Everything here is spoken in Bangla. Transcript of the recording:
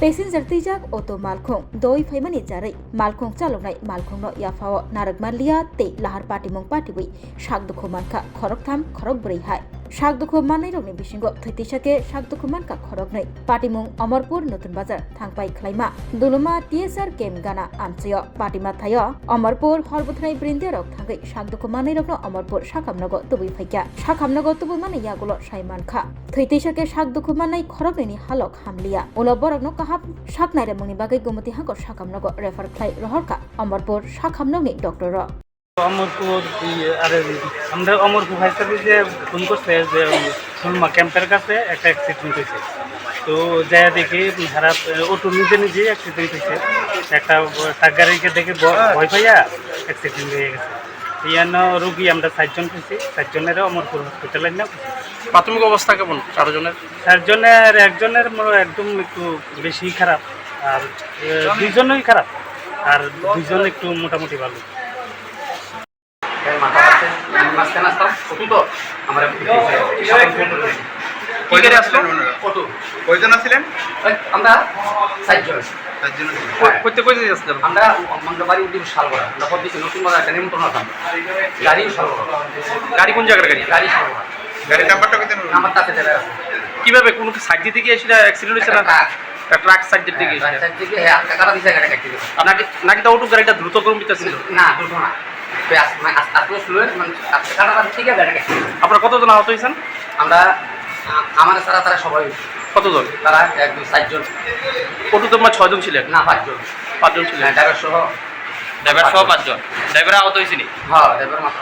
Passenger tijak auto malkhong doi faimani jarai malkhong chalonai malkhongno yafao naragmalia te lahar patimong patiwi shakdukho manka khoroktham khorok brei hai shakdukho manai rokni bisingo thaitisake shakdukho manka khorognai patimong Amarpur Notun Bazar thangpai khlaima duluma TSR kem gana amchio patima thayo Amarpur horbuthnai brinde rok thangai shakdukho manai rokno Amarpur sakamnago tubui phaikya sakamnago tubui mane yagulo saiman kha thaitisake shakdukho manai khorogni halok hamlia ulo borokno Shaknaire muni bagai gomati hangor sakamnago refer khlai rohorka Amarpur sakamnogni doctor ro Amarpur are আমরা অমরপুর ফায়ার সার্ভিসে ফোন করছে যে খুলনা ক্যাম্পের কাছে একটা অ্যাক্সিডেন্ট হয়েছে তো যা দেখি খারাপ অটো নিজে অ্যাক্সিডেন্ট হয়েছে একটা ট্রাক গাড়িকে দেখে ভয় পাইয়া অ্যাক্সিডেন্ট হয়ে গেছে ইয়ান রোগী আমরা 4 জন পেয়েছি 4 জনেরও অমরপুর হসপিটালে নিয়ে প্রাথমিক অবস্থা কেমন 4 জনের? 4 জনের একজনের একদম একটু বেশি খারাপ আর 2 জনই খারাপ আর 2 জন একটু মোটামুটি ভালো গাড়ি কোন জায়গার গাড়ি? গাড়ির নাম্বারটা কিভাবে কোন সাইড দিতে গিয়ে সেটা অ্যাক্সিডেন্ট হয়েছে না? ট্রাক সাইড দিতে গিয়ে নাকি তো অটো গাড়িটা দ্রুত গতিতে ছিল? না দ্রুত না, আপনারা কতজন আহত হয়েছেন? আমরা আমাদের তারা সবাই কতজন? তারা 1-2-4 জন। অটো তোমার 6 জন ছিলেন? না 5 জন। 5 জন ছিলেন, ড্রাইভার সহ 5 জন। ড্রাইভার আহত হয়েছিনি? হ্যাঁ, ড্রাইভার মাথা